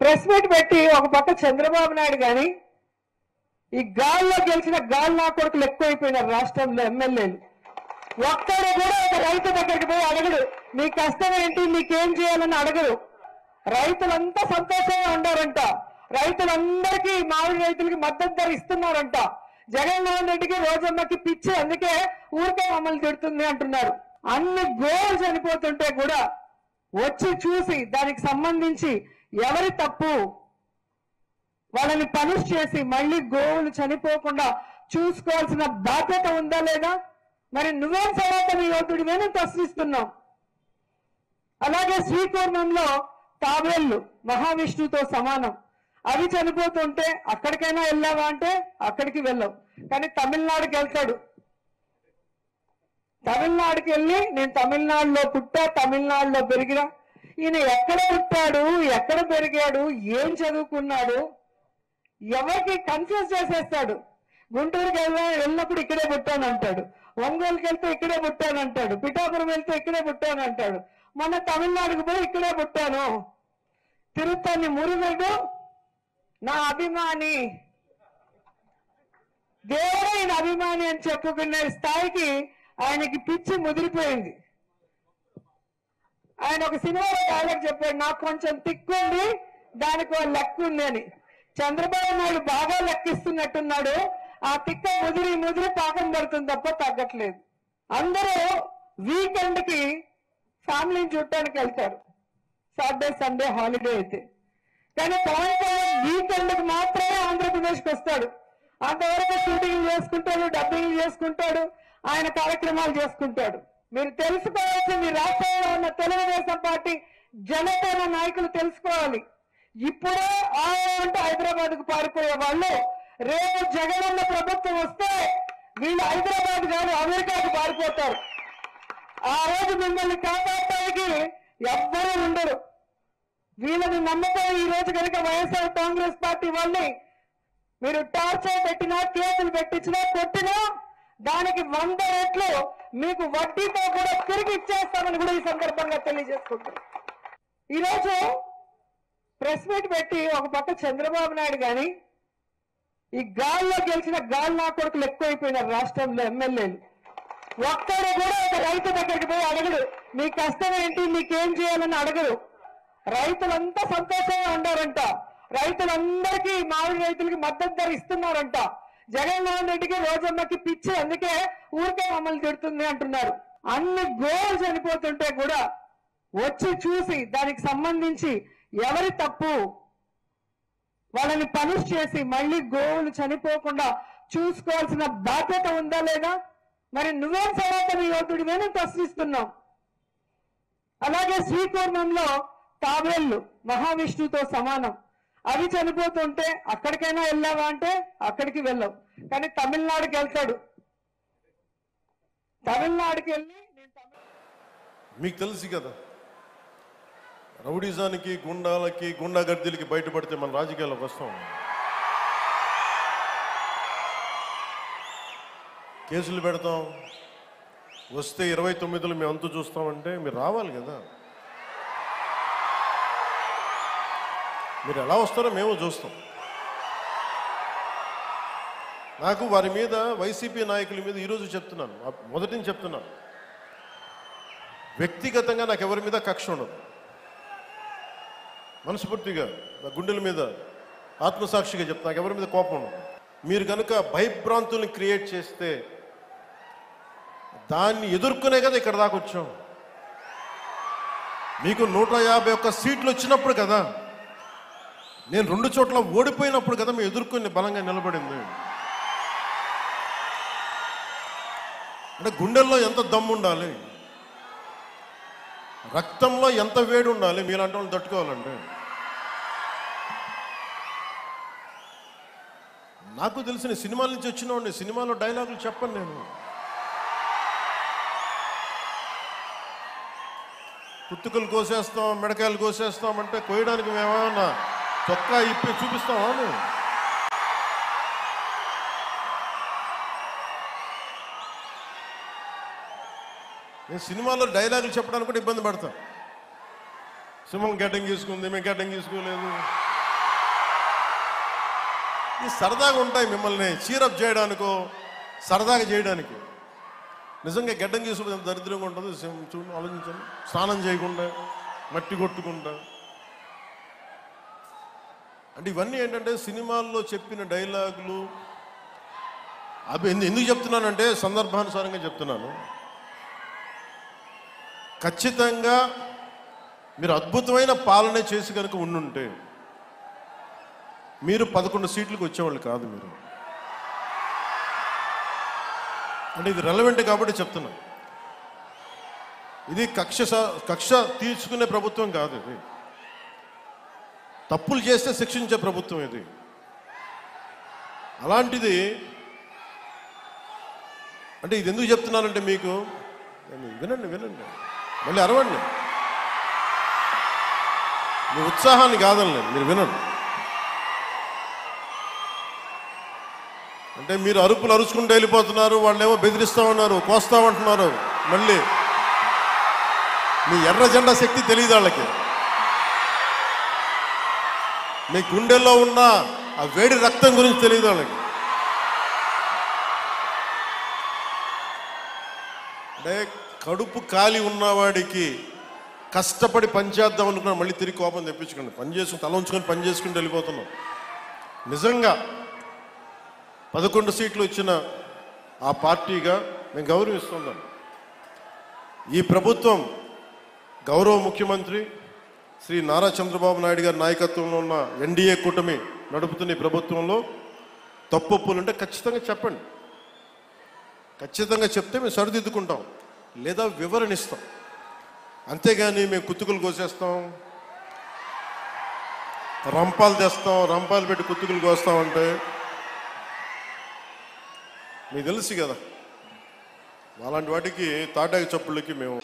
Press meet పెట్టి ఒక పక్క చంద్రబాబు నాయుడు గాని ఈ గాల్లో గెలిచిన గాలి నా కొడుకులు ఎక్కువైపోయినారు రాష్ట్రంలో ఎమ్మెల్యేలు. ఒక్కడు కూడా ఒక రైతు దగ్గరికి పోయి అడగడు, నీ కష్టం ఏంటి, నీకేం చేయాలని అడగరు. రైతులంతా సంతోషంగా ఉండారంట. రైతులందరికీ మామిడి రైతులకి మద్దతు ధర ఇస్తున్నారంట. జగన్మోహన్ రెడ్డికి రోజమ్మకి పిచ్చి, అందుకే ఊరికే మమ్మల్ని తిడుతుంది అంటున్నారు. అన్ని గోలు చనిపోతుంటే కూడా వచ్చి చూసి దానికి సంబంధించి ఎవరి తప్పు వాళ్ళని పనిష్ చేసి మళ్ళీ గోవులు చనిపోకుండా చూసుకోవాల్సిన బాధ్యత ఉందా లేదా? మరి నువ్వేం సనాతన యోధుడివే నేను ప్రశ్నిస్తున్నాం. అలాగే శ్రీకూర్మంలో తాబేళ్లు మహావిష్ణువుతో సమానం, అవి చనిపోతుంటే అక్కడికైనా వెళ్ళావా అంటే అక్కడికి వెళ్ళావు. కానీ తమిళనాడుకి వెళ్తాడు. తమిళనాడుకి వెళ్ళి నేను తమిళనాడులో పుట్టా, తమిళనాడులో పెరిగినా. ఈయన ఎక్కడ పుట్టాడు, ఎక్కడ పెరిగాడు, ఏం చదువుకున్నాడు, ఎవరికి కన్ఫ్యూజ్ చేసేస్తాడు. గుంటూరుకి వెళ్ళినప్పుడు ఇక్కడే పుట్టానంటాడు, ఒంగోలుకి వెళ్తే ఇక్కడే పుట్టానంటాడు, పిఠాపురం వెళ్తే ఇక్కడే పుట్టానంటాడు. మొన్న తమిళనాడుకు పోయి ఇక్కడే పుట్టాను. తిరుపతి మురుగడు నా అభిమాని, దేవుడే ఈయన అభిమాని అని చెప్పుకునే స్థాయికి ఆయనకి పిచ్చి ముదిరిపోయింది. ఆయన ఒక సినిమాలో డైలాగ్ చెప్పాడు, నాకు కొంచెం తిక్కుంది దానికి ఒక లెక్క ఉంది అని. చంద్రబాబు నాయుడు బాగా లెక్కిస్తున్నట్టున్నాడు. ఆ తిక్క ముదిరి ముదిరి పాకం పడుతుంది తప్ప తగ్గట్లేదు. అందరూ వీకెండ్ కి ఫ్యామిలీని చూడటానికి వెళ్తారు, సాటర్డే సండే హాలిడే అయితే. కానీ పవన్ కళ్యాణ్ వీకెండ్ కి మాత్రమే ఆంధ్రప్రదేశ్కి వస్తాడు. అంతవరకు షూటింగ్ చేసుకుంటాడు, డబ్బింగ్ చేసుకుంటాడు, ఆయన కార్యక్రమాలు చేసుకుంటాడు. మీరు తెలుసుకోవాల్సింది రాష్ట్రంలో ఉన్న తెలుగుదేశం పార్టీ జనసేన నాయకులు తెలుసుకోవాలి. ఇప్పుడే అంటే హైదరాబాద్ కు పారిపోయే వాళ్ళు రేపు జగనన్న ప్రభుత్వం వస్తే వీళ్ళు హైదరాబాద్ కాదు అమెరికాకు పారిపోతారు. ఆ రోజు మిమ్మల్ని కాపాడటానికి ఎవ్వరూ ఉండరు. వీళ్ళని నమ్మకం ఈ రోజు కనుక వైఎస్ఆర్ కాంగ్రెస్ పార్టీ వాళ్ళని మీరు టార్చర్ పెట్టినా, కేసులు పెట్టించినా, కొట్టినా దానికి 100 రెట్లు మీకు వడ్డీతో కూడా తిరిగి ఇచ్చేస్తామని కూడా ఈ సందర్భంగా తెలియజేసుకుంటారు. ఈరోజు ప్రెస్ మీట్ పెట్టి ఒక పక్క చంద్రబాబు నాయుడు గాని ఈ గాల్లో గెలిచిన గాలి నా కొడుకులు ఎక్కువైపోయినారు రాష్ట్రంలో ఎమ్మెల్యేలు. ఒక్కడు కూడా ఒక రైతు దగ్గరికి పోయి అడగడు, నీ కష్టం ఏంటి, నీకేం చేయాలని అడగరు. రైతులంతా సంతోషంగా ఉండారంట. రైతులందరికీ మామిడి రైతులకి మద్దతు ధర ఇస్తున్నారంట. జగన్మోహన్ రెడ్డికి రోజమ్మకి పిచ్చి, అందుకే ఊరికే మమ్మల్ని తిడుతుంది అంటున్నారు. అన్ని గోలు చనిపోతుంటే కూడా వచ్చి చూసి దానికి సంబంధించి ఎవరి తప్పు వాళ్ళని పనిష్ చేసి మళ్ళీ గోవులు చనిపోకుండా చూసుకోవాల్సిన బాధ్యత ఉందా లేదా? మరి నువ్వేం సనాతన యోధుడివే నేను ప్రశ్నిస్తున్నాం. అలాగే శ్రీకూర్మంలో తాబేళ్లు మహావిష్ణువుతో సమానం, అవి చనిపోతుంటే అక్కడికైనా వెళ్ళావా అంటే అక్కడికి వెళ్ళావు. కానీ తమిళనాడుకి వెళ్తాడు. తమిళనాడుకి వెళ్ళి మీకు తెలుసు కదా, రౌడీజానికి, గుండాలకి, గుండాగర్దీలకి బయటపడితే మన రాజకీయాలకు వస్తాం. కేసులు పెడతాం, వస్తే 29లో మేము అంతు చూస్తామంటే మీరు రావాలి కదా. మీరు ఎలా వస్తారో మేము చూస్తాం. నాకు వారి మీద, వైసీపీ నాయకుల మీద ఈరోజు చెప్తున్నాను, మొదటి నుంచి చెప్తున్నాను, వ్యక్తిగతంగా నాకు ఎవరి మీద కక్ష ఉండదు. మనస్ఫూర్తిగా నా గుండెల మీద ఆత్మసాక్షిగా చెప్తా, నాకు ఎవరి మీద కోపం ఉండదు. మీరు కనుక భయభ్రాంతుల్ని క్రియేట్ చేస్తే దాన్ని ఎదుర్కొనే కదా ఇక్కడ దాకా వచ్చాం. మీకు 151 సీట్లు వచ్చినప్పుడు కదా, నేను 2 చోట్ల ఓడిపోయినప్పుడు కదా మేము ఎదుర్కొని బలంగా నిలబడింది. అంటే గుండెల్లో ఎంత దమ్ము ఉండాలి, రక్తంలో ఎంత వేడి ఉండాలి మీలాంటి వాళ్ళు తట్టుకోవాలంటే. నాకు తెలిసిన సినిమాల నుంచి వచ్చిన సినిమాలో డైలాగులు చెప్పను నేను. కుత్తుకలు కోసేస్తాం, మిడకాయలు కోసేస్తాం అంటే కోయడానికి మేమేమన్నా చొక్కా ఇప్పి చూపిస్తామా? నేను సినిమాలో డైలాగులు చెప్పడానికి కూడా ఇబ్బంది పడతాను. సింహం గడ్డం గీసుకుంది, మేము గడ్డం గీసుకోలేదు. ఇది సరదాగా ఉంటాయి మిమ్మల్ని చీరప్ చేయడానికో సరదాగా చేయడానికి. నిజంగా గడ్డం గీసుకుంటే ఎంత దరిద్రంగా ఉంటుంది చూడండి, ఆలోచించండి. స్నానం చేయకుండా మట్టి కొట్టుకుంటా అంటే ఇవన్నీ ఏంటంటే సినిమాల్లో చెప్పిన డైలాగులు. అవి ఎందుకు చెప్తున్నానంటే సందర్భానుసారంగా చెప్తున్నాను. ఖచ్చితంగా మీరు అద్భుతమైన పాలన చేసి కనుక ఉండుంటే మీరు 11 సీట్లకు వచ్చేవాళ్ళు కాదు. మీరు అంటే ఇది రెలవెంట్ కాబట్టి చెప్తున్నా. ఇది కక్ష తీర్చుకునే ప్రభుత్వం కాదు. ఇది తప్పులు చేస్తే శిక్షించే ప్రభుత్వం ఇది. అలాంటిది అంటే ఇది ఎందుకు చెప్తున్నానంటే మీకు వినండి మళ్ళీ అరవండి. మీ ఉత్సాహాన్ని కాదండి, మీరు వినండి. అంటే మీరు అరుపులు అరుచుకుంటూ వెళ్ళిపోతున్నారు, వాళ్ళేమో బెదిరిస్తా ఉన్నారు, కోస్తామంటున్నారు. మళ్ళీ మీ ఎర్ర జెండా శక్తి తెలియదు వాళ్ళకి. మీ గుండెల్లో ఉన్న ఆ వేడి రక్తం గురించి తెలియదు వాళ్ళకి. అంటే కడుపు కాలి ఉన్నవాడికి కష్టపడి పనిచేద్దాం అనుకున్నాను, మళ్ళీ తిరిగి కోపం తెప్పించుకోండి. పని చేసుకుని తల ఉంచుకొని పని చేసుకుంటూ వెళ్ళిపోతున్నాం. నిజంగా 11 సీట్లు ఇచ్చిన ఆ పార్టీగా మేము గౌరవిస్తున్నాం. ఈ ప్రభుత్వం గౌరవ ముఖ్యమంత్రి శ్రీ నారా చంద్రబాబు నాయుడు గారి నాయకత్వంలో ఉన్న ఎన్డీఏ కూటమి నడుపుతున్న ఈ ప్రభుత్వంలో తప్పులుంటే ఖచ్చితంగా చెప్పండి. ఖచ్చితంగా చెప్తే మేము సరిదిద్దుకుంటాం, లేదా వివరణిస్తాం. అంతేగాని మేము కుత్తుకులు కోసేస్తాం, రంపాలు తెస్తాం, రంపాలు పెట్టి కుత్తుకులు కోస్తామంటే మీకు తెలుసు కదా, అలాంటి వాటికి తాటాకి చప్పుళ్ళకి మేము